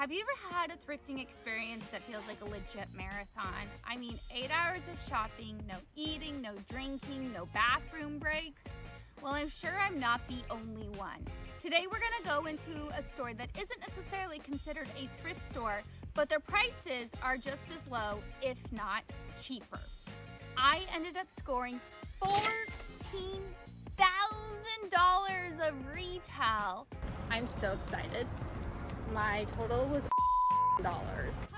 Have you ever had a thrifting experience that feels like a legit marathon? I mean, 8 hours of shopping, no eating, no drinking, no bathroom breaks. Well, I'm sure I'm not the only one. Today we're gonna go into a store that isn't necessarily considered a thrift store, but their prices are just as low, if not cheaper. I ended up scoring $14,000 of retail. I'm so excited. My total was $.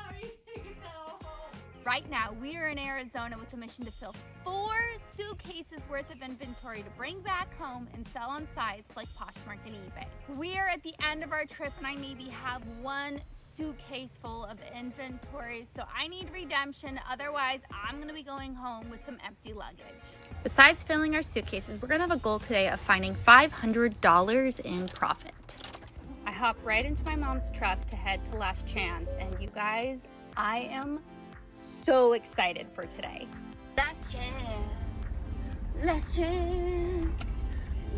Right now, we are in Arizona with a mission to fill 4 suitcases worth of inventory to bring back home and sell on sites like Poshmark and eBay. We are at the end of our trip and I maybe have 1 suitcase full of inventory, so I need redemption. Otherwise, I'm gonna be going home with some empty luggage. Besides filling our suitcases, we're gonna have a goal today of finding $500 in profit. I hop right into my mom's truck to head to Last Chance, and you guys, I am so excited for today. Last chance, last chance,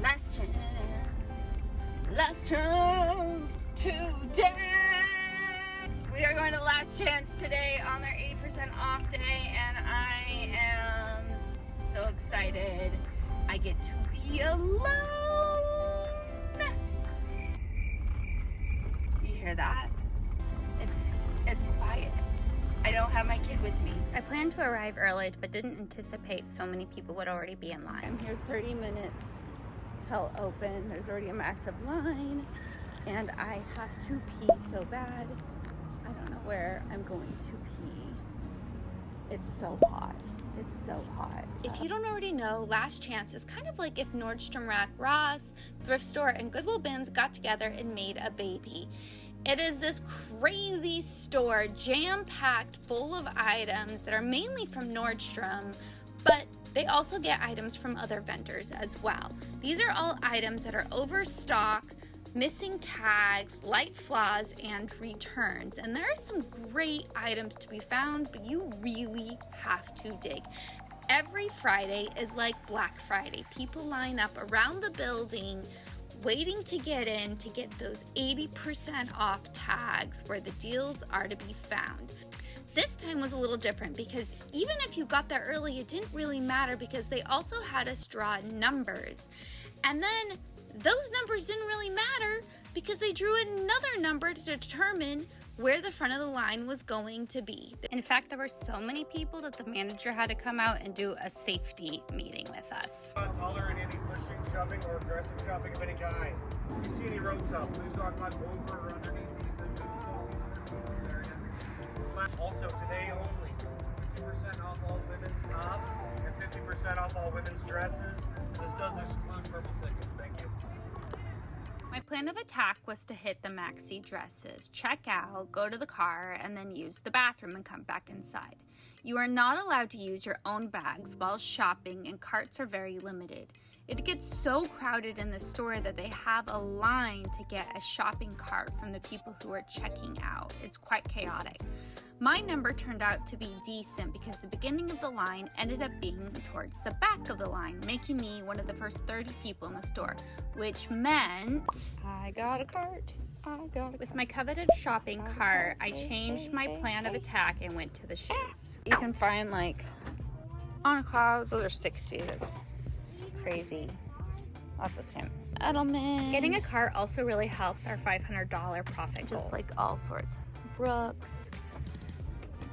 last chance, last chance today. We are going to Last Chance today on their 80% off day, and I am so excited. I get to be alone. You hear that? It's quiet. I don't have my kid with me. I planned to arrive early, but didn't anticipate so many people would already be in line. I'm here 30 minutes till open. There's already a massive line, and I have to pee so bad. I don't know where I'm going to pee. It's so hot. It's so hot. If you don't already know, Last Chance is kind of like if Nordstrom Rack, Ross, Thrift Store, and Goodwill Bins got together and made a baby. It is this crazy store, jam-packed full of items that are mainly from Nordstrom, but they also get items from other vendors as well. These are all items that are overstock, missing tags, light flaws, and returns. And there are some great items to be found, but you really have to dig. Every Friday is like Black Friday. People line up around the building waiting to get in to get those 80% off tags where the deals are to be found. This time was a little different because even if you got there early, it didn't really matter because they also had us draw numbers. And then those numbers didn't really matter because they drew another number to determine where the front of the line was going to be. In fact, there were so many people that the manager had to come out and do a safety meeting with us. Not tolerate any pushing, shoving, or aggressive shopping of any kind. If you see any ropes up, please don't climb over or underneath these areas. Also, today only, 50% off all women's tops and 50% off all women's dresses. This does exclude purple tickets. Thank you. My plan of attack was to hit the maxi dresses, check out, go to the car, and then use the bathroom and come back inside. You are not allowed to use your own bags while shopping, and carts are very limited. It gets so crowded in the store that they have a line to get a shopping cart from the people who are checking out. It's quite chaotic. My number turned out to be decent because the beginning of the line ended up being towards the back of the line, making me one of the first 30 people in the store, which meant I got a cart. With my coveted shopping cart, I changed my plan of attack and went to the shoes. You can find like on clouds, those are 60. That's crazy. Lots of Sam Edelman. Getting a cart also really helps our $500 profit goal. Just like all sorts. Brooks,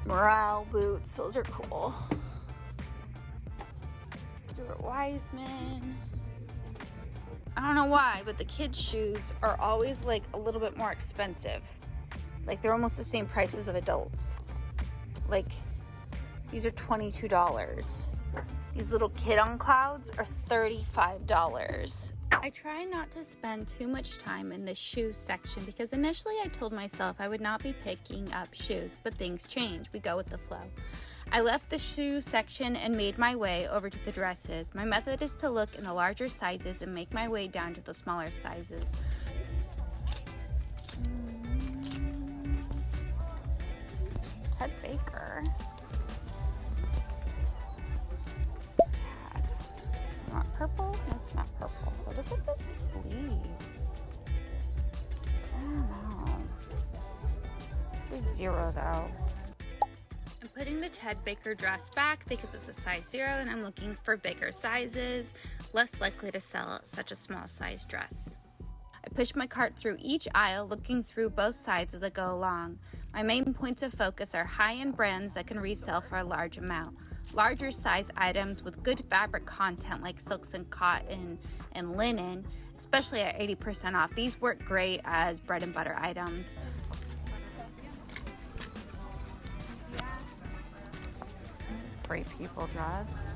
Morale boots, those are cool. Stuart Weitzman. I don't know why, but the kids' shoes are always like a little bit more expensive. Like they're almost the same prices of adults. Like these are $22. These little kid on clouds are $35. I try not to spend too much time in the shoe section because initially I told myself I would not be picking up shoes, but things change. We go with the flow. I left the shoe section and made my way over to the dresses. My method is to look in the larger sizes and make my way down to the smaller sizes. Ted Baker. Not purple? That's not purple. But look at the sleeves. I don't know. size 0 though. I'm putting the Ted Baker dress back because it's a size 0 and I'm looking for bigger sizes, less likely to sell such a small size dress. I push my cart through each aisle, looking through both sides as I go along. My main points of focus are high-end brands that can resell for a large amount. Larger size items with good fabric content like silks and cotton and linen, especially at 80% off. These work great as bread and butter items. Free People dress.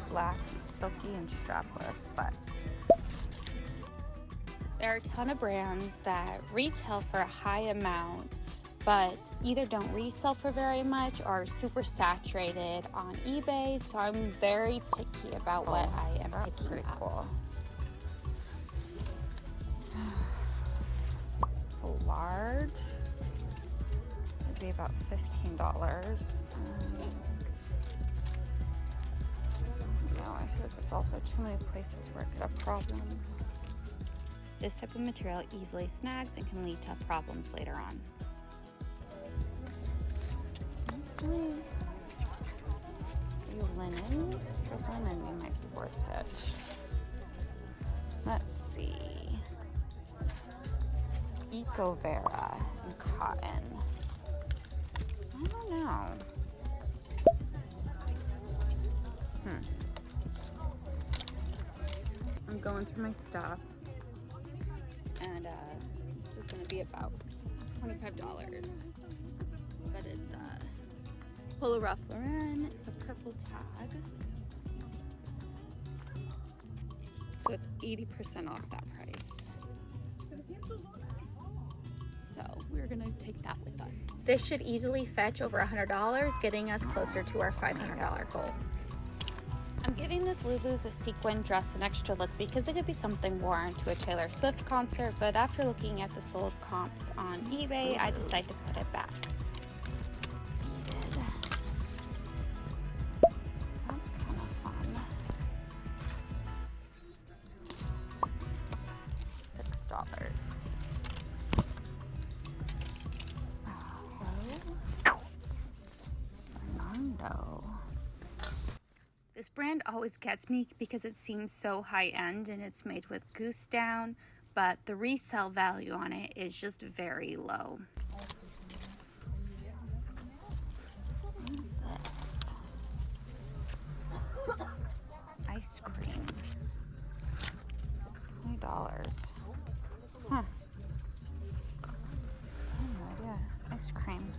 Black, silky, and strapless, but there are a ton of brands that retail for a high amount, but either don't resell for very much or are super saturated on eBay, so I'm very picky about what I am picking pretty up. Cool. It's a large. It'd be about $15. No, I feel like there's also too many places where it could have problems. This type of material easily snags and can lead to problems later on. Sweet. Linen? For linen, it might be worth it. Let's see. Eco Vera and cotton. I don't know. I'm going through my stuff, and this is going to be about $25. But it's Polo Ralph Lauren. It's a purple tag, so it's 80% off that price. So we're gonna take that with us. This should easily fetch over $100, getting us closer to our $500 goal. I'm giving this Lulu's a sequin dress an extra look because it could be something worn to a Taylor Swift concert, but after looking at the sold comps on eBay, I decided to put it back. That's kind of fun. $6. Fernando. This brand always gets me because it seems so high-end and it's made with goose down, but the resale value on it is just very low. What is this? Ice cream. $20. Huh. I have no idea. Ice cream.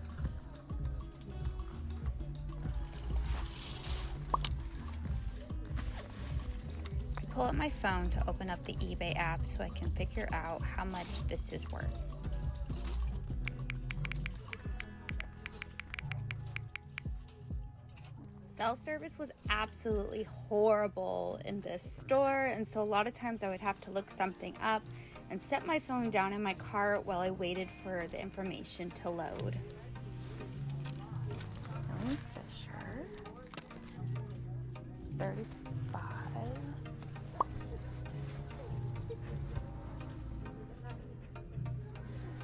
Pull up my phone to open up the eBay app so I can figure out how much this is worth. Cell service was absolutely horrible in this store, and so a lot of times I would have to look something up and set my phone down in my cart while I waited for the information to load. Fisher, 35.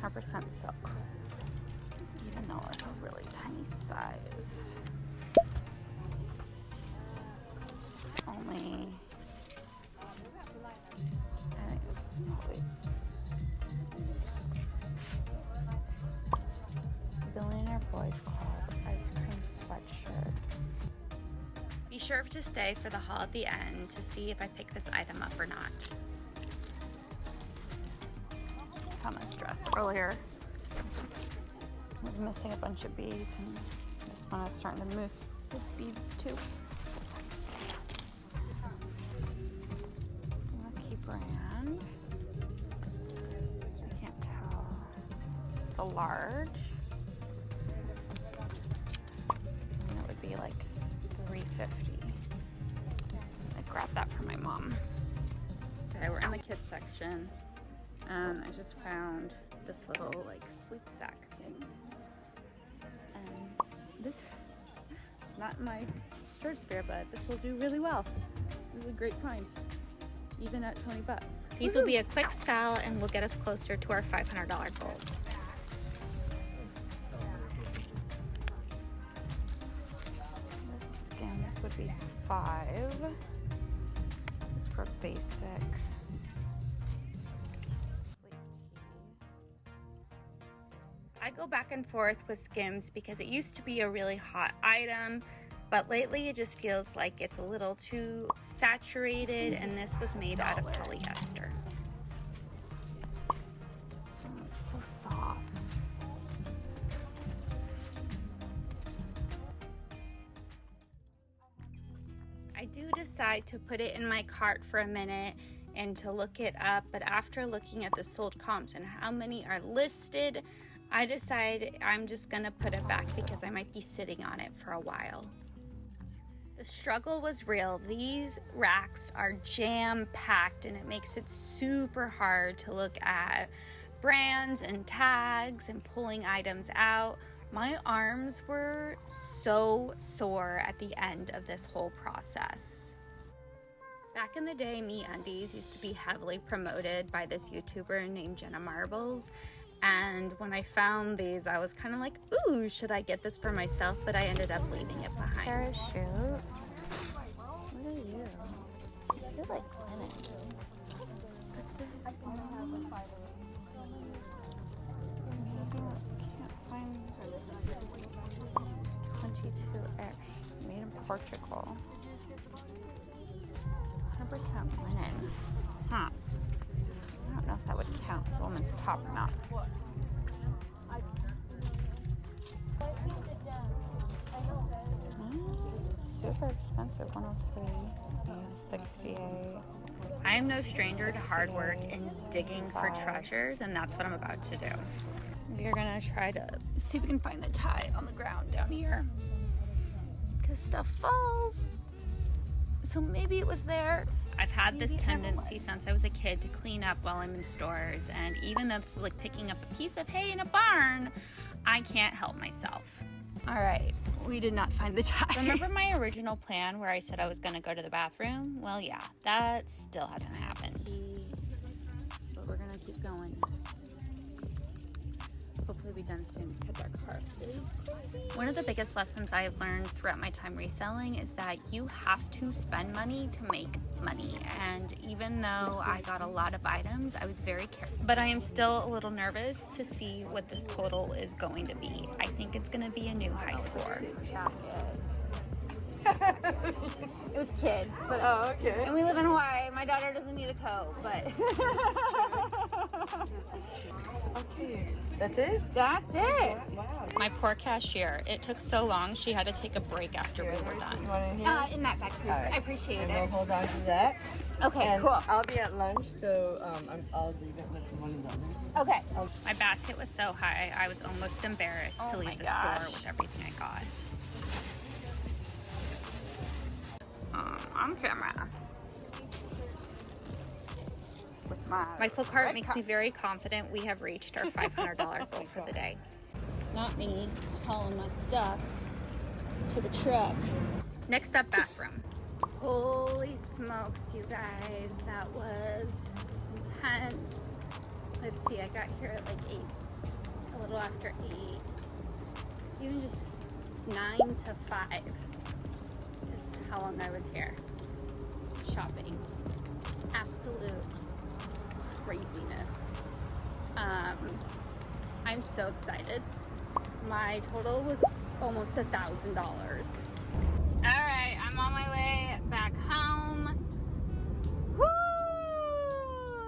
100% silk, even though it's a really tiny size. It's only, I think it's probably Billionaire Boys Club ice cream sweatshirt. Be sure to stay for the haul at the end to see if I pick this item up or not. Found this dress earlier. I was missing a bunch of beads, and this one is starting to mousse with beads too. Lucky brand. I can't tell. It's a large. And it would be like $3.50. I grabbed that for my mom. Okay, we're in the kids section. I just found this little like sleep sack thing, and this is not my storage spare, but this will do really well. This is a great find, even at $20. These will be a quick sell and will get us closer to our $500 goal. would be $5. Just for basic sleep tea. I go back and forth with Skims because it used to be a really hot item, but lately it just feels like it's a little too saturated, and this was made out of polyester. Oh, it's so soft. I do decide to put it in my cart for a minute and to look it up, but after looking at the sold comps and how many are listed, I decide I'm just gonna put it back because I might be sitting on it for a while. The struggle was real. These racks are jam-packed and it makes it super hard to look at brands and tags and pulling items out. My arms were so sore at the end of this whole process. Back in the day, MeUndies used to be heavily promoted by this YouTuber named Jenna Marbles. And when I found these, I was kind of like, ooh, should I get this for myself? But I ended up leaving it behind. Parachute. What are you? You're like linen. I can't find 22X. Made in Portugal. 100% linen. Huh. I don't know if that would count as a woman's top or not. Super expensive, 103, 68. I am no stranger to hard work and digging for treasures, and that's what I'm about to do. We're gonna try to see if we can find the tie on the ground down here, because stuff falls. So maybe it was there. I've had this tendency since I was a kid to clean up while I'm in stores, and even though this is like picking up a piece of hay in a barn, I can't help myself. All right, we did not find the tie. Remember my original plan where I said I was gonna go to the bathroom? Well, yeah, that still hasn't happened. But we're gonna keep going. Hopefully be done soon because our cart is crazy. One of the biggest lessons I've learned throughout my time reselling is that you have to spend money to make money. And even though I got a lot of items, I was very careful. But I am still a little nervous to see what this total is going to be. I think it's going to be a new high score. It was kids, but oh, okay. And we live in Hawaii. My daughter doesn't need a coat, but okay, that's it? That's it. Wow. My poor cashier. It took so long. She had to take a break after we were done. You want in here? In that bag, please. Right. I appreciate and it. we'll hold on to that. Okay, and cool. I'll be at lunch, so I'll leave it with one of the others. Okay. My basket was so high, I was almost embarrassed to leave the store with everything I got. On camera. With my full cart makes me very confident we have reached our $500 goal for the day. Not me hauling my stuff to the truck. Next up, bathroom. Holy smokes, you guys, that was intense. Let's see, I got here at like 8, a little after 8. Even just 9 to 5 is how long I was here shopping. Absolute craziness. I'm so excited. My total was almost $1,000. All right, I'm on my way back home. Woo!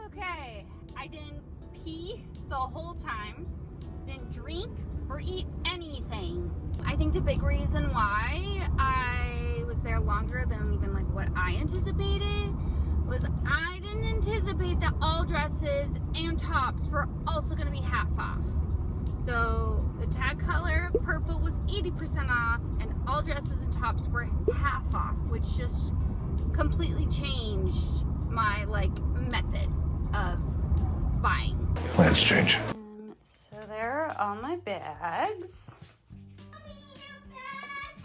Okay, I didn't pee the whole time, didn't drink or eat anything. I think the big reason why I was there longer than even like what I anticipated was I didn't anticipate that all dresses and tops were also gonna be half off. So the tag color purple was 80% off and all dresses and tops were half off, which just completely changed my like method of buying. Plans change. So there are all my bags.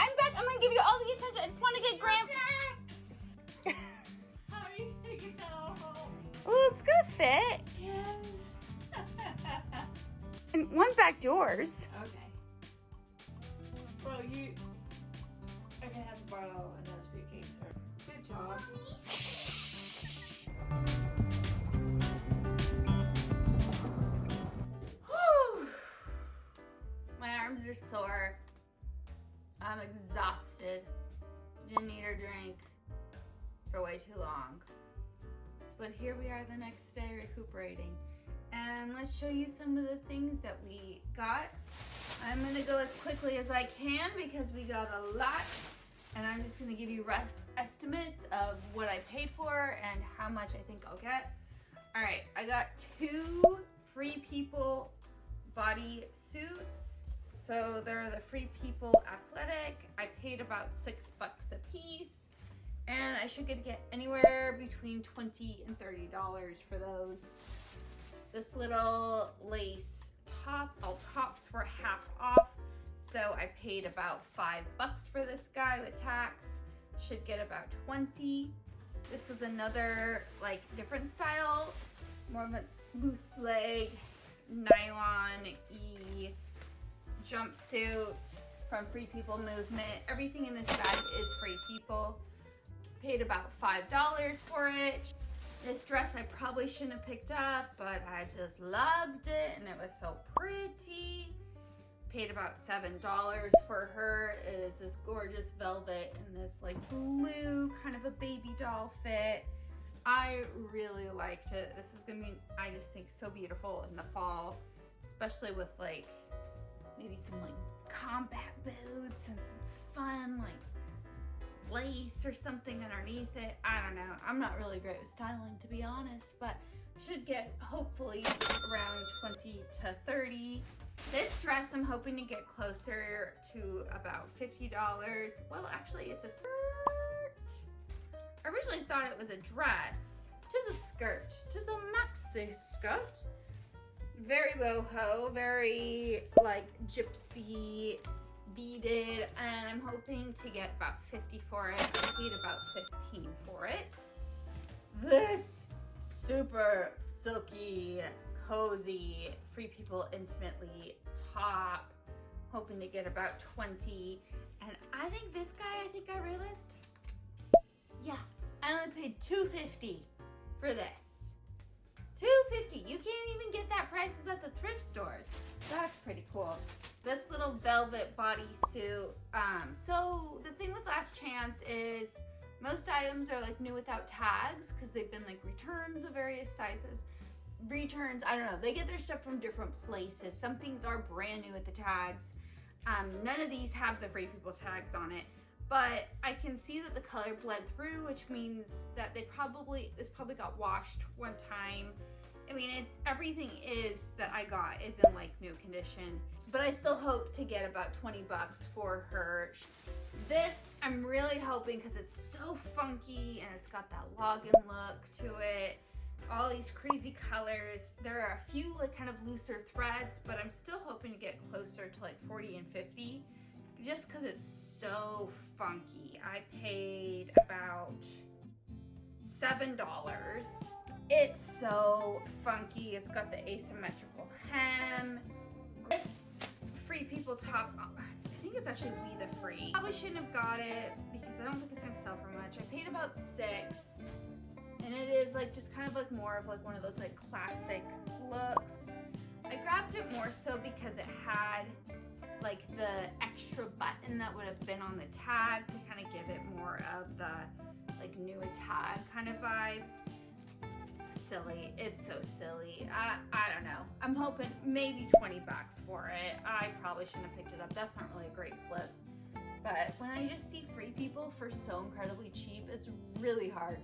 I'm back. I'm gonna give you all the attention. I just want to get Graham. How are you gonna get that all home? Well, it's gonna fit. Yes. And one bag's yours. Okay. Well, I can have to borrow another suitcase. Or good job. Whew. My arms are sore. I'm exhausted. Didn't eat or drink for way too long. But here we are the next day recuperating. And let's show you some of the things that we got. I'm gonna go as quickly as I can because we got a lot. And I'm just gonna give you rough estimates of what I paid for and how much I think I'll get. All right, I got 2 Free People body suits. So they're the Free People Athletic. I paid about $6 a piece. And I should get anywhere between $20 and $30 for those. This little lace top, all tops were half off. So I paid about $5 for this guy with tax. Should get about 20. This was another like different style, more of a loose leg, nylon-y jumpsuit from Free People Movement. Everything in this bag is Free People. Paid about $5 for it. This dress I probably shouldn't have picked up, but I just loved it and it was so pretty. Paid about $7 for her. It is this gorgeous velvet and this like blue kind of a baby doll fit. I really liked it. This is gonna be, I just think, so beautiful in the fall, especially with like maybe some like combat boots and some fun like lace or something underneath it. I don't know. I'm not really great with styling, to be honest, but should get hopefully around 20 to 30. This dress I'm hoping to get closer to about $50. Well, actually it's a skirt. I originally thought it was a dress. Tis a skirt. Tis a maxi skirt. Very boho, very like gypsy beaded, and I'm hoping to get about 50 for it. I paid about 15 for it. This super silky, cozy, Free People Intimately top, hoping to get about 20. And I think this guy, I think I realized, yeah, I only paid $2.50 for this. $2.50. You can't even get that prices at the thrift stores. That's pretty cool. This little velvet bodysuit. So the thing with Last Chance is most items are like new without tags because they've been like returns of various sizes. Returns, I don't know. They get their stuff from different places. Some things are brand new with the tags. None of these have the Free People tags on it. But I can see that the color bled through, which means that this probably got washed one time. I mean, everything is that I got is in like new condition, but I still hope to get about 20 bucks for her. This I'm really hoping because it's so funky and it's got that login look to it. All these crazy colors. There are a few like kind of looser threads, but I'm still hoping to get closer to like 40 and 50 just because it's so funky. I paid about $7. It's so funky. It's got the asymmetrical hem. This Free People top, I think it's actually We the Free. Probably shouldn't have got it because I don't think it's gonna sell for much. I paid about $6. And it is like just kind of like more of like one of those like classic looks. I grabbed it more so because it had like the extra button that would have been on the tag to kind of give it more of the like new tag kind of vibe. Silly. It's so silly. I don't know. I'm hoping maybe 20 bucks for it. I probably shouldn't have picked it up. That's not really a great flip. But when I just see Free People for so incredibly cheap, it's really hard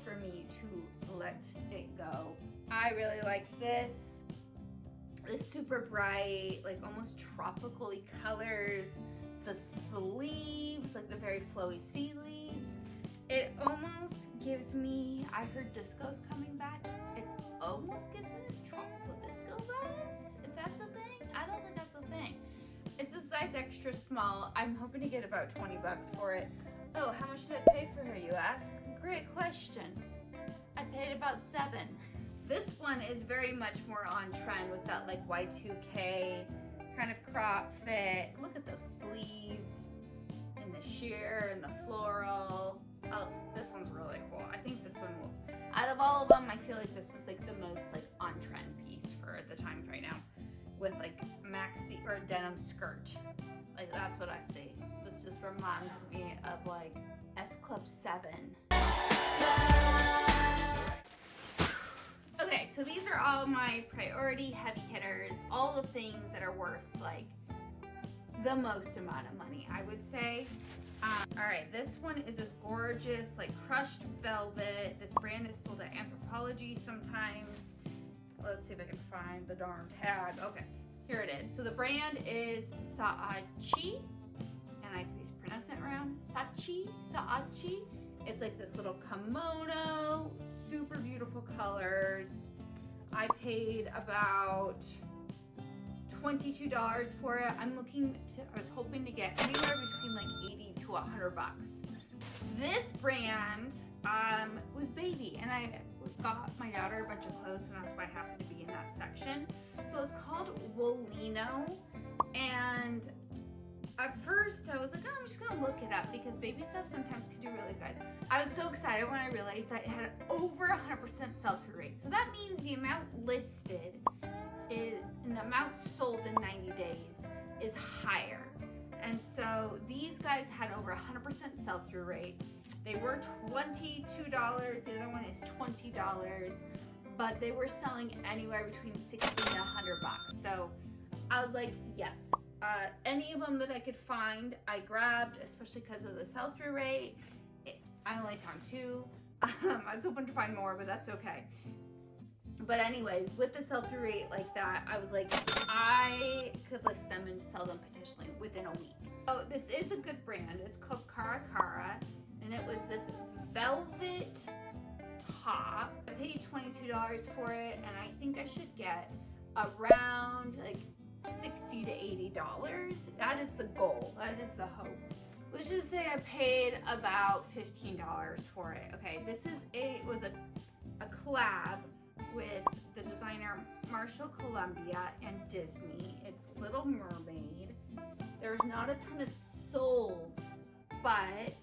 for me to let it go. I really like this. This super bright, like almost tropical-y colors. The sleeves, like the very flowy sleeves. It almost gives me, I heard disco's coming back. It almost gives me the tropical disco vibes, if that's a thing. I don't think that's a thing. It's a size extra small. I'm hoping to get about 20 bucks for it. Oh, how much did I pay for her, you ask? Great question. I paid about $7. This one is very much more on trend with that like Y2K kind of crop fit. Look at those sleeves and the the sheer and the floral. Oh, this one's really cool. I think this one will, out of all of them, I feel like this was like the most like on trend piece for the times right now, with like maxi or denim skirt. Like that's what I see. This just reminds me of like S Club 7. Okay, so these are all my priority heavy hitters, all the things that are worth like the most amount of money, I would say. All right, this one is this gorgeous like crushed velvet. This brand is sold at Anthropologie sometimes. Let's see if I can find the darn tag. Okay, here it is. So the brand is Saachi, and I keep pronouncing it wrong. Saachi. It's like this little kimono, super beautiful colors. I paid about $22 for it. I was hoping to get anywhere between like 80 to 100 bucks. This brand was baby, and I got my daughter a bunch of clothes, and that's why I happened to be in that section. So it's called Woolino, and at first I was like, oh, I'm just gonna look it up because baby stuff sometimes can do really good. I was so excited when I realized that it had over 100% sell-through rate. So that means the amount listed and the amount sold in 90 days is higher. And so these guys had over 100% sell-through rate. They were $22, the other one is $20, but they were selling anywhere between 60 to 100 bucks. So I was like, yes, any of them that I could find, I grabbed, especially because of the sell-through rate. I only found 2. I was hoping to find more, but that's okay. But anyways, with the sell-through rate like that, I was like, I could list them and sell them potentially within a week. So this is a good brand. It's called Cara Cara, and it was this velvet top. I paid $22 for it, and I think I should get around like $60 to $80. That is the goal. That is the hope. Let's just say I paid about $15 for it. Okay, this is was a collab with the designer Marshall Columbia and Disney. It's Little Mermaid. There's not a ton of solds, but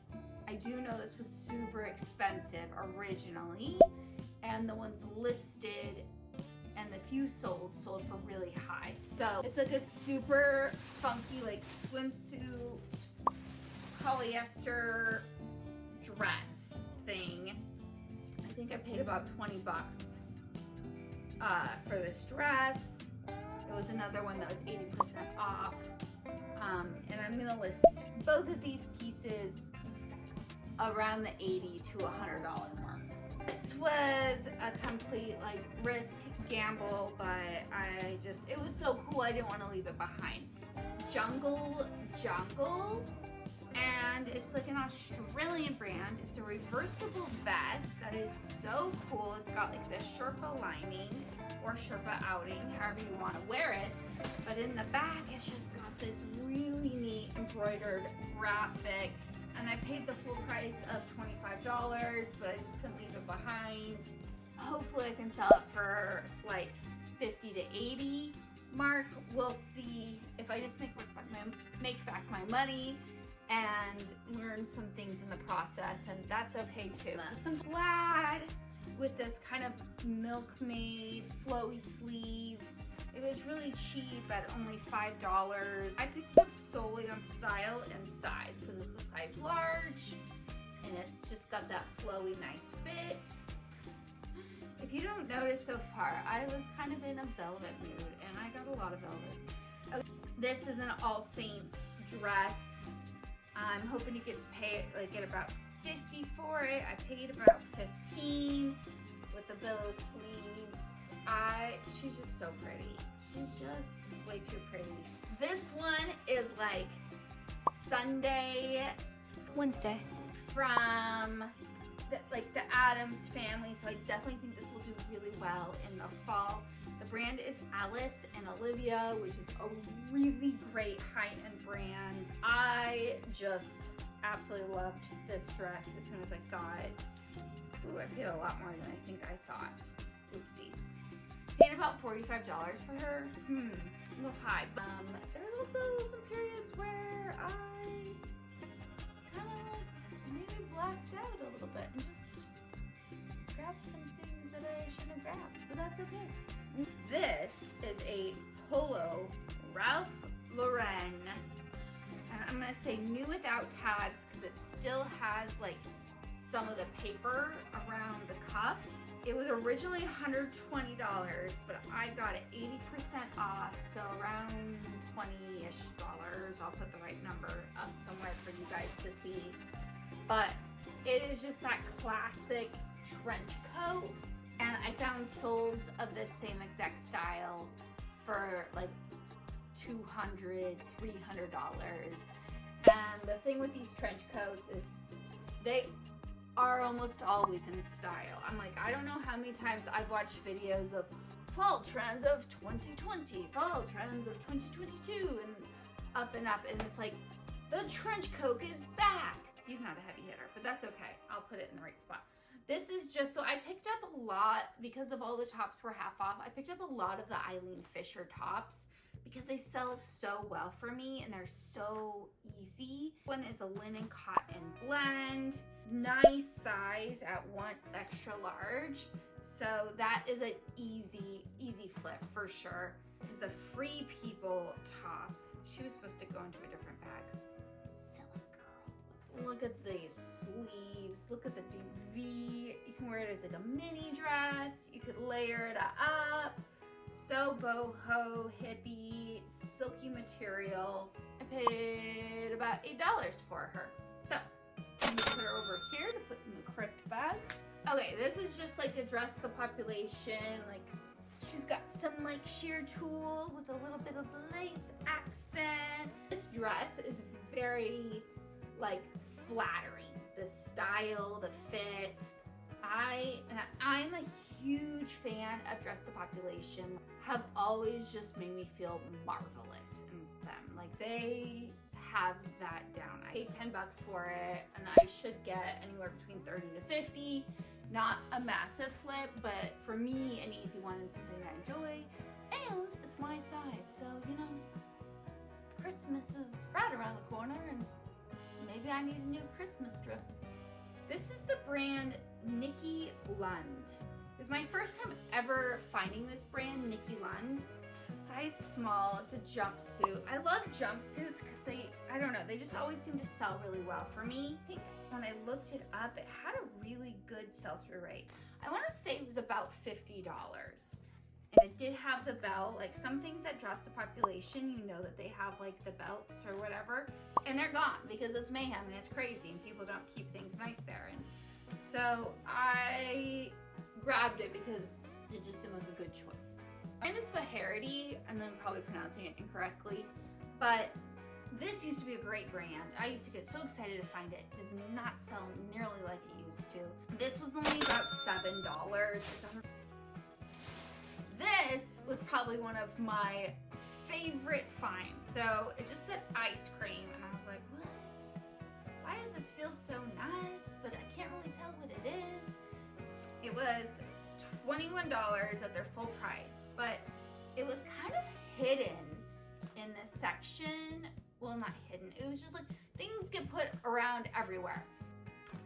I do know this was super expensive originally, and the ones listed and the few sold for really high. So it's like a super funky like swimsuit polyester dress thing. I think I paid about 20 bucks for this dress. It was another one that was 80% off. And I'm gonna list both of these pieces around the $80 to $100 mark. This was a complete like risk gamble, but it was so cool I didn't want to leave it behind. Jungle, and it's like an Australian brand. It's a reversible vest that is so cool. It's got like this Sherpa lining or Sherpa outing, however you want to wear it. But in the back, it's just got this really neat embroidered graphic. And I paid the full price of $25, but I just couldn't leave it behind. Hopefully I can sell it for like 50 to 80 mark. We'll see if I just make back my money and learn some things in the process, and that's okay too. So I'm glad with this kind of milkmaid flowy sleeve. It was really cheap at only $5. I picked it up solely on style and size because it's a size large and it's just got that flowy nice fit. If you don't notice so far, I was kind of in a velvet mood and I got a lot of velvets. Okay, this is an All Saints dress. I'm hoping to get about $50 for it. I paid about $15 with the billow sleeves. She's just so pretty. She's just way too pretty. This one is like Wednesday from the Addams family, so I definitely think this will do really well in the fall. The brand is Alice and Olivia, which is a really great high-end brand. I just absolutely loved this dress as soon as I saw it. Ooh, I paid a lot more than I think I thought. Oopsies. Paid about $45 for her. A little high. There's also some periods where grabbed some things that I shouldn't have grabbed, but that's okay. This is a polo Ralph Lauren, and I'm gonna say new without tags because it still has like some of the paper around the cuffs. It was originally $120, but I got it 80% off, so around $20-ish. I'll put the right number up somewhere for you guys to see. But it is just that classic trench coat, and I found soles of this same exact style for like $200, $300. And the thing with these trench coats is they are almost always in style. I'm like, I don't know how many times I've watched videos of fall trends of 2020, fall trends of 2022, and up, and it's like, the trench coat is back. He's not a heavy hitter, but that's okay. I'll put it in the right spot. This is just, so I picked up a lot, because of all the tops were half off, I picked up a lot of the Eileen Fisher tops because they sell so well for me and they're so easy. One is a linen cotton blend, nice size at 1 extra large. So that is an easy flip for sure. This is a Free People top. She was supposed to go into a different bag. Silly girl. Look at these sleeves. Look at the deep V. You can wear it as like a mini dress. You could layer it up. So boho, hippie, silky material. I paid about $8 for her. So I'm gonna put her over here to put in the correct bag. Okay, this is just like address the population. Like, she's got some like sheer tulle with a little bit of lace accent. This dress is very like flattering. The style, the fit. I'm a huge fan of Dress the Population. Have always just made me feel marvelous in them. Like, they have that down. I paid $10 for it, and I should get anywhere between 30 to 50. Not a massive flip, but for me, an easy one and something I enjoy. And it's my size, so you know, Christmas is right around the corner, and maybe I need a new Christmas dress. This is the brand Nikki Lund. It was my first time ever finding this brand, Nikki Lund. It's a size small, it's a jumpsuit. I love jumpsuits because I don't know, they just always seem to sell really well for me. I think when I looked it up, it had a really good sell-through rate. I want to say it was about $50. And it did have the belt. Like, some things that Dress the Population, you know that they have like the belts or whatever, and they're gone because it's mayhem and it's crazy and people don't keep things nice there. And so I grabbed it because it just seemed like a good choice. Mine is Faherty, and I'm probably pronouncing it incorrectly, but this used to be a great brand. I used to get so excited to find it. It does not sell nearly like it used to. This was only about $7. This was probably one of my favorite finds. So it just said ice cream, and I was like, what? Why does this feel so nice? But I can't really tell what it is. It was $21 at their full price, but it was kind of hidden in this section. Well, not hidden. It was just like things get put around everywhere.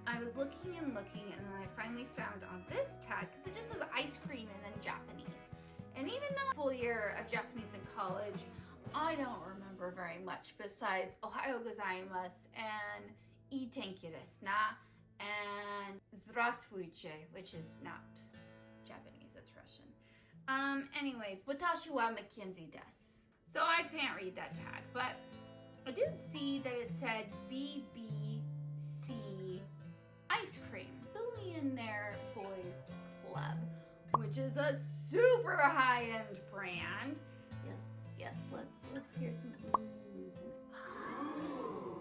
I was looking and looking, and then I finally found on this tag, because it just says ice cream and then Japanese. And even though full year of Japanese in college, I don't remember very much besides Ohayo gozaimasu and ii tenki desu na and zdravstvuyte, which is not Japanese, it's Russian. Anyways, watashi wa Mackenzie desu. So I can't read that tag, but I did see that it said BBC Ice Cream, Billionaire Boys Club, which is a super high-end brand. Yes, let's hear some oohs and ahs.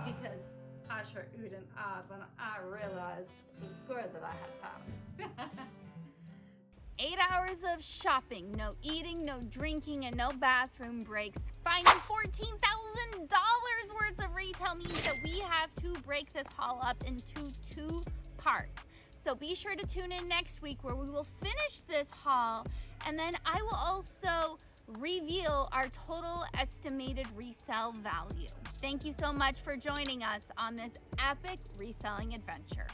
Because I sure oohed and ahed when I realized the score that I had found. 8 hours of shopping, no eating, no drinking, and no bathroom breaks. Finding $14,000 worth of retail means that we have to break this haul up into 2 parts. So be sure to tune in next week where we will finish this haul, and then I will also reveal our total estimated resale value. Thank you so much for joining us on this epic reselling adventure.